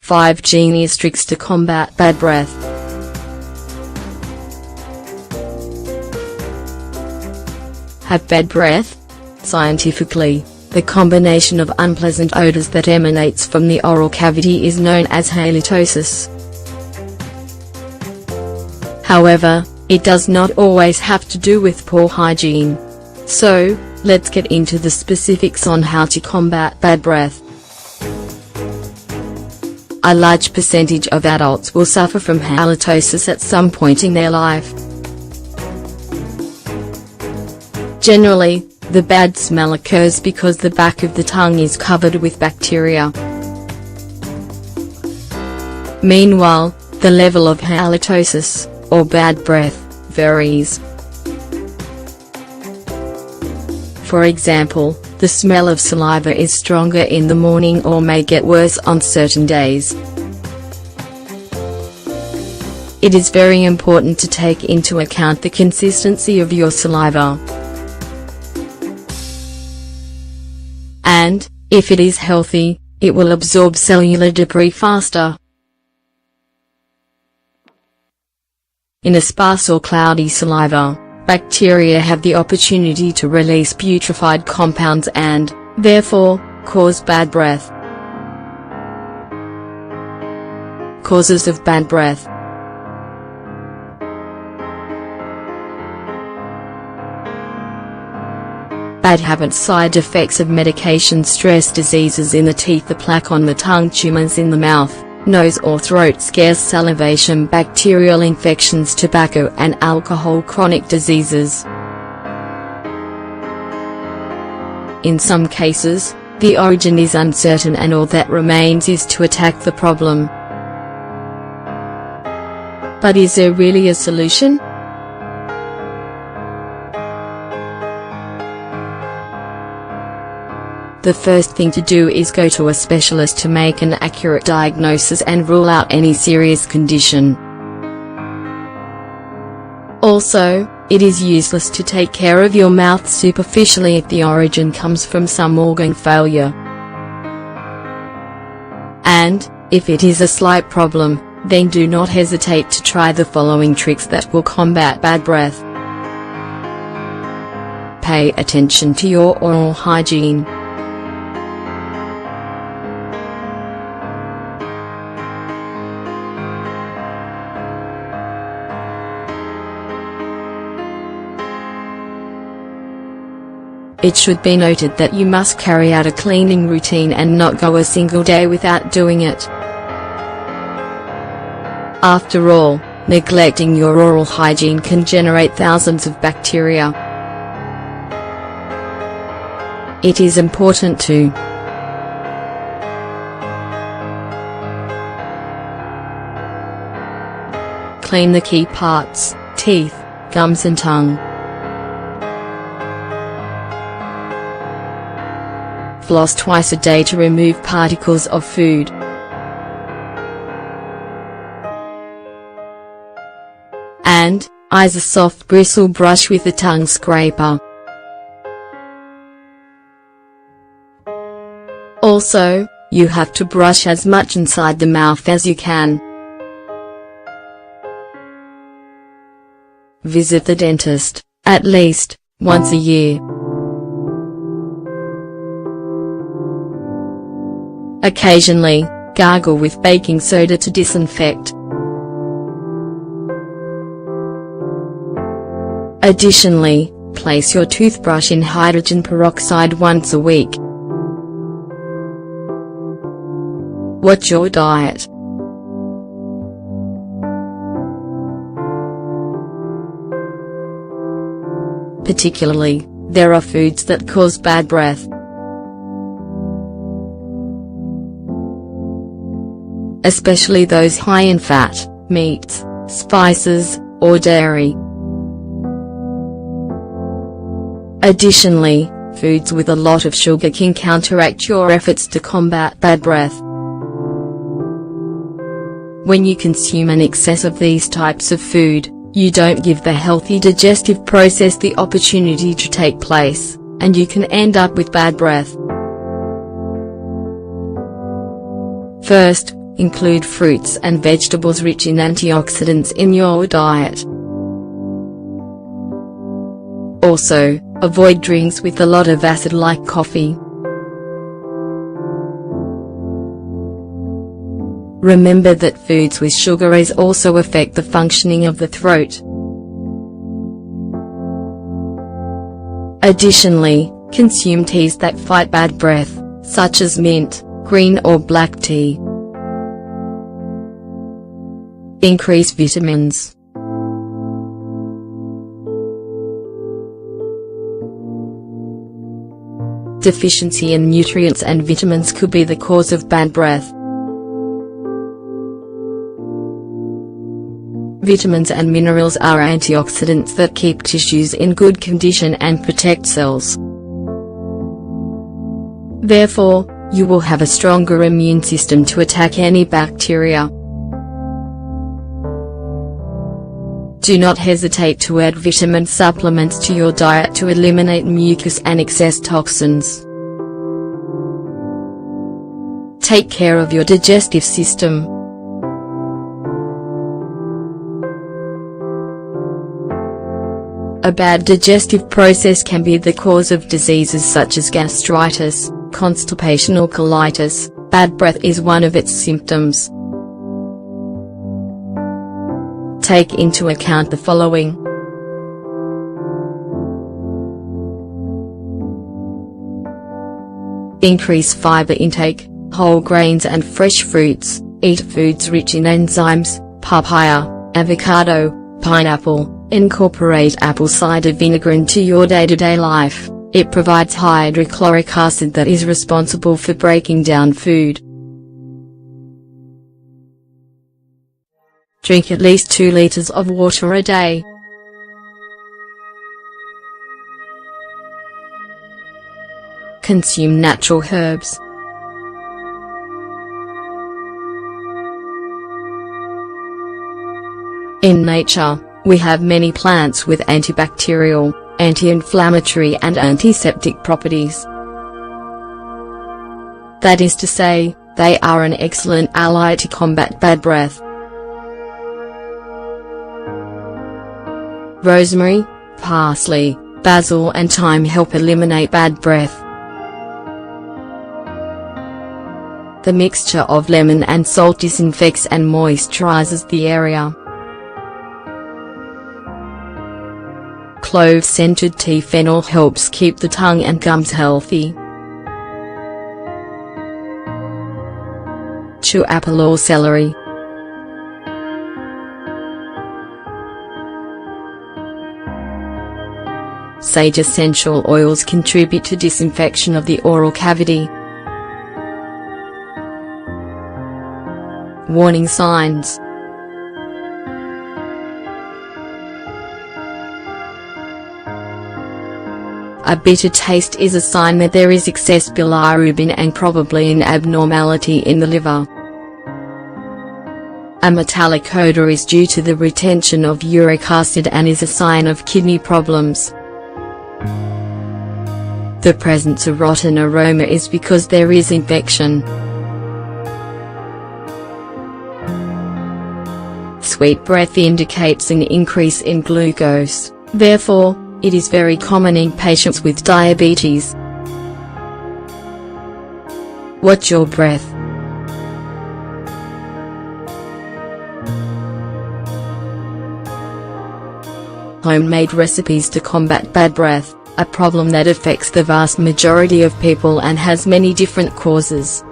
5 Genius Tricks to Combat Bad Breath. Have bad breath? Scientifically, the combination of unpleasant odors that emanates from the oral cavity is known as halitosis. However, it does not always have to do with poor hygiene. So, let's get into the specifics on how to combat bad breath. A large percentage of adults will suffer from halitosis at some point in their life. Generally, the bad smell occurs because the back of the tongue is covered with bacteria. Meanwhile, the level of halitosis, or bad breath, varies. For example, the smell of saliva is stronger in the morning or may get worse on certain days. It is very important to take into account the consistency of your saliva. And, if it is healthy, it will absorb cellular debris faster. In a sparse or cloudy saliva, bacteria have the opportunity to release putrefied compounds and, therefore, cause bad breath. Causes of bad breath. Bad habits. Side effects of medication. Stress, diseases in the teeth, the plaque on the tongue, tumors in the mouth, nose or throat, scares, salivation, bacterial infections, tobacco and alcohol, chronic diseases. In some cases, the origin is uncertain and all that remains is to attack the problem. But is there really a solution? The first thing to do is go to a specialist to make an accurate diagnosis and rule out any serious condition. Also, it is useless to take care of your mouth superficially if the origin comes from some organ failure. And, if it is a slight problem, then do not hesitate to try the following tricks that will combat bad breath. Pay attention to your oral hygiene. It should be noted that you must carry out a cleaning routine and not go a single day without doing it. After all, neglecting your oral hygiene can generate thousands of bacteria. It is important to clean the key parts, teeth, gums and tongue. Floss twice a day to remove particles of food. And, use a soft bristle brush with a tongue scraper. Also, you have to brush as much inside the mouth as you can. Visit the dentist, at least, once a year. Occasionally, gargle with baking soda to disinfect. Additionally, place your toothbrush in hydrogen peroxide once a week. Watch your diet. Particularly, there are foods that cause bad breath. Especially those high in fat, meats, spices, or dairy. Additionally, foods with a lot of sugar can counteract your efforts to combat bad breath. When you consume an excess of these types of food, you don't give the healthy digestive process the opportunity to take place, and you can end up with bad breath. First, Include fruits and vegetables rich in antioxidants in your diet. Also, avoid drinks with a lot of acid like coffee. Remember that foods with sugar also affect the functioning of the throat. Additionally, consume teas that fight bad breath, such as mint, green or black tea. Increase vitamins. Deficiency in nutrients and vitamins could be the cause of bad breath. Vitamins and minerals are antioxidants that keep tissues in good condition and protect cells. Therefore, you will have a stronger immune system to attack any bacteria. Do not hesitate to add vitamin supplements to your diet to eliminate mucus and excess toxins. Take care of your digestive system. A bad digestive process can be the cause of diseases such as gastritis, constipation or colitis. Bad breath is one of its symptoms. Take into account the following. Increase fiber intake, whole grains and fresh fruits. Eat foods rich in enzymes, papaya, avocado, pineapple. Incorporate apple cider vinegar into your day-to-day life. It provides hydrochloric acid that is responsible for breaking down food. Drink at least 2 liters of water a day. Consume natural herbs. In nature, we have many plants with antibacterial, anti-inflammatory and antiseptic properties. That is to say, they are an excellent ally to combat bad breath. Rosemary, parsley, basil and thyme help eliminate bad breath. The mixture of lemon and salt disinfects and moisturizes the area. Clove-scented tea fennel helps keep the tongue and gums healthy. Chew apple or celery. Sage essential oils contribute to disinfection of the oral cavity. Warning signs. A bitter taste is a sign that there is excess bilirubin and probably an abnormality in the liver. A metallic odor is due to the retention of uric acid and is a sign of kidney problems. The presence of rotten aroma is because there is infection. Sweet breath indicates an increase in glucose, therefore, it is very common in patients with diabetes. Watch your breath. Homemade recipes to combat bad breath, a problem that affects the vast majority of people and has many different causes.